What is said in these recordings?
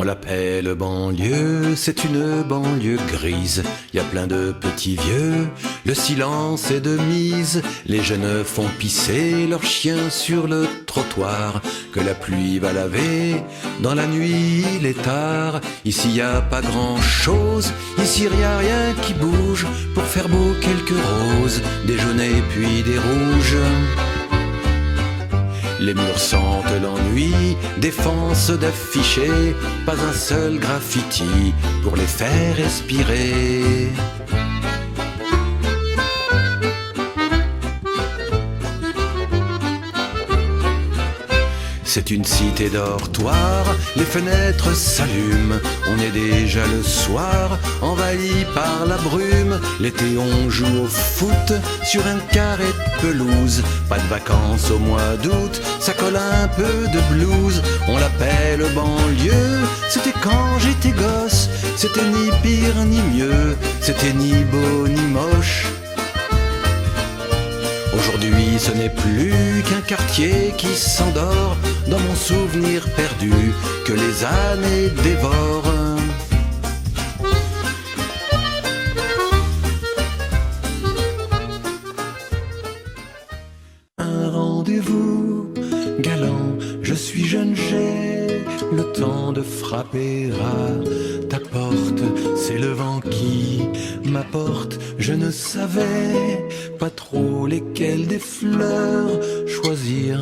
l'appelle banlieue, c'est une banlieue grise. Y a plein de petits vieux, le silence est de mise. Les jeunes font pisser leurs chiens sur le trottoir que la pluie va laver. Dans la nuit, il est tard. Ici y a pas grand chose, ici y a rien qui bouge. Pour faire beau, quelques roses, des jaunes et puis des rouges. Les murs sentent l'ennui, défense d'afficher, pas un seul graffiti pour les faire respirer. C'est une cité dortoir, les fenêtres s'allument. On est déjà le soir, envahi par la brume. L'été on joue au foot sur un carré de pelouse. Pas de vacances au mois d'août, ça colle un peu de blues. On l'appelle banlieue, c'était quand j'étais gosse. C'était ni pire ni mieux, c'était ni beau ni moche. Aujourd'hui ce n'est plus qu'un quartier qui s'endort dans mon souvenir perdu que les années dévorent. Un rendez-vous galant, je suis jeune, j'ai le temps de frapper à ta porte. C'est le vent qui m'apporte, je ne savais pas trop lesquelles des fleurs choisir.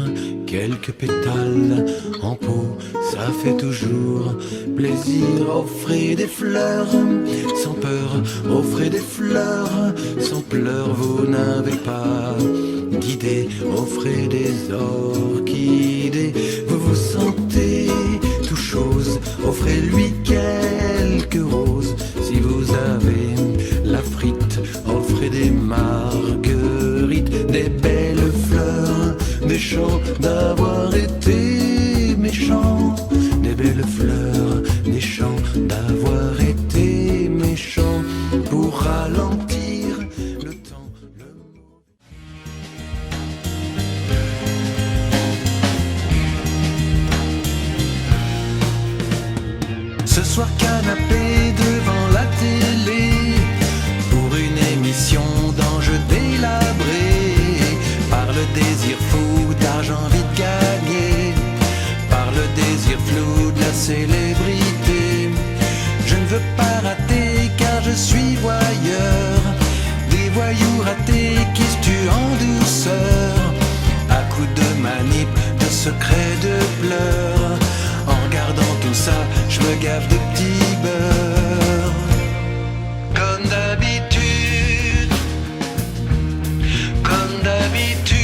Quelques pétales en pot, ça fait toujours plaisir. Offrez des fleurs sans peur, offrez des fleurs sans pleurs. Vous n'avez pas d'idée, offrez des orchidées. Vous vous sentez tout chose, offrez-lui quelques roses. Si vous avez la frite, offrez des marguerites, des belles fleurs, des chants d'avoir été méchant, des belles fleurs, des chants d'avoir été méchant pour ralentir le temps. Ce soir canapé devant la télé pour une émission d'enjeux délabrés par le désir fou d'argent vite gagné, par le désir flou de la célébrité. Je ne veux pas rater car je suis voyeur, des voyous ratés qui se tuent en douceur, à coups de manip, de secrets, de pleurs. En regardant tout ça, je me gave de petits beurres. Comme d'habitude, comme d'habitude,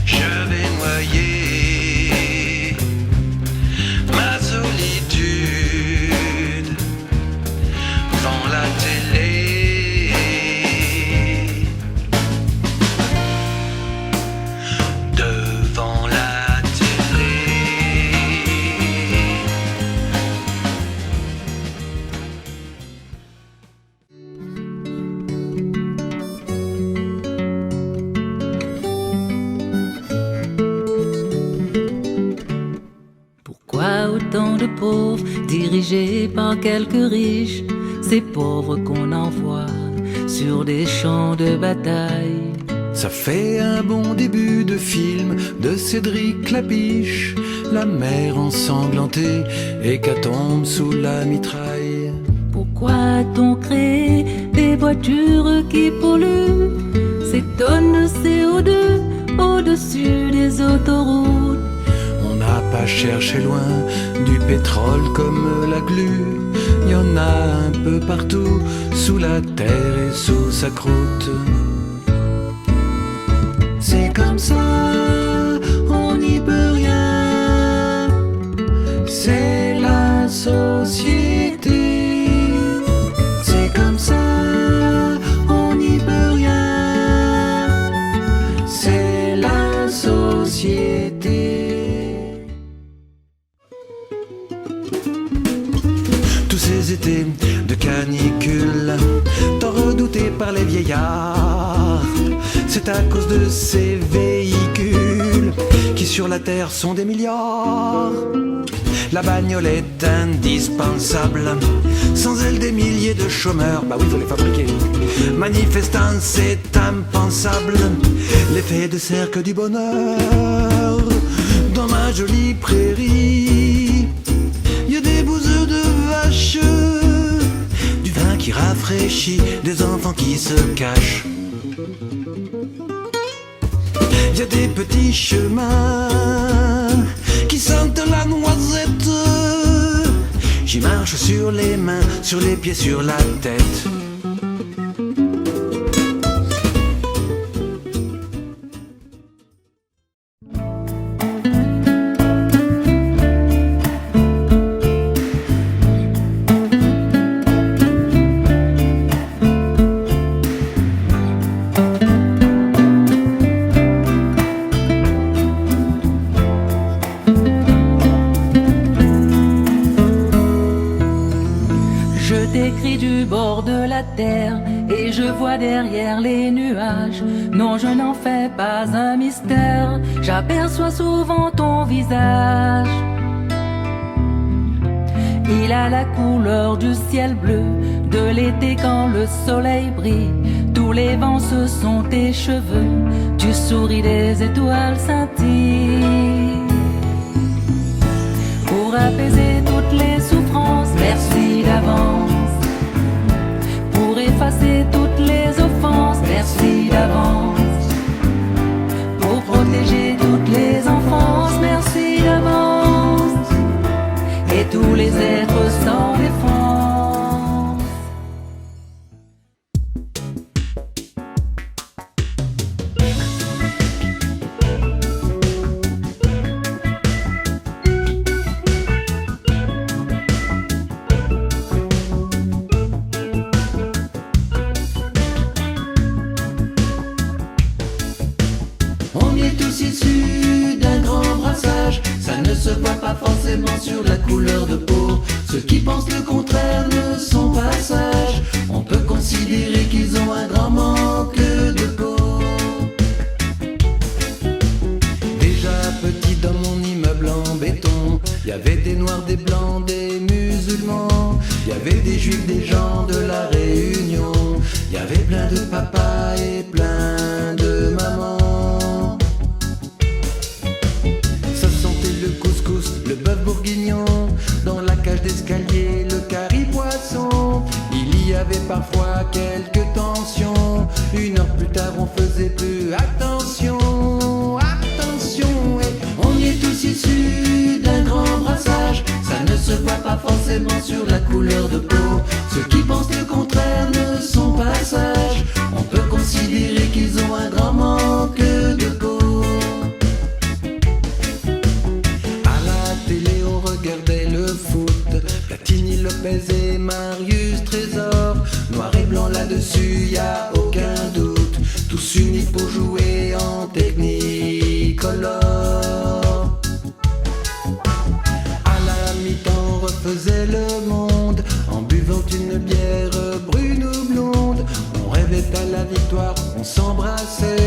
je vais noyer ma solitude devant la télé. Devant la autant de pauvres dirigés par quelques riches, ces pauvres qu'on envoie sur des champs de bataille. Ça fait un bon début de film de Cédric Lapiche, la mer ensanglantée, hécatombe sous la mitraille. Pourquoi a-t-on créé des voitures qui polluent ces tonnes de CO2 au-dessus des autoroutes? On n'a pas cherché loin du pétrole comme la glu. Y en a un peu partout, sous la terre et sous sa croûte. C'est comme ça, on n'y peut rien. C'est la société. C'est comme ça, on n'y peut rien. C'est la société. Tous ces étés de canicule, tant redoutés par les vieillards, c'est à cause de ces véhicules qui sur la terre sont des milliards. La bagnole est indispensable. Sans elle, des milliers de chômeurs, bah oui, faut les fabriquer. Manifestant, c'est impensable. L'effet de cercle du bonheur. Dans ma jolie prairie, y a des bouseux de vaches, du vin qui rafraîchit, des enfants qui se cachent. Y a des petits chemins qui sentent la noisette. J'y marche sur les mains, sur les pieds, sur la tête. Et je vois derrière les nuages. Non, je n'en fais pas un mystère. J'aperçois souvent ton visage. Il a la couleur du ciel bleu de l'été quand le soleil brille. Tous les vents, ce sont tes cheveux. Tu souris, des étoiles scintillent. Pour apaiser toutes les souffrances, merci d'avance. Pour effacer toutes les offenses, merci d'avance. Pour protéger toutes les enfances, merci d'avance. Et tous les êtres sans défense. Sur la couleur de peau, ceux qui pensent le contraire ne sont pas sages. On peut considérer qu'ils ont un grand manque de peau. Déjà petit dans mon immeuble en béton, y avait des noirs, des blancs, des musulmans. Y avait des juifs, des gens de la Réunion. Y avait plein de papas et plein de mamans. Ça sentait le couscous, le bœuf bourguignon, dans la cage d'escalier, le curry poisson. Il y avait parfois quelques tensions. Une heure plus tard, on faisait plus attention. Attention, et on y est tous issus d'un grand brassage. Ça ne se voit pas forcément sur la couleur de peau. Ceux qui pensent le contraire ne sont pas sages. On peut considérer qu'ils ont un grand manque de peau. Regardait le foot, Platini, Lopez et Marius Trésor. Noir et blanc là-dessus, y a aucun doute. Tous unis pour jouer en technicolor. À la mi-temps, on refaisait le monde en buvant une bière brune ou blonde. On rêvait à la victoire, on s'embrassait.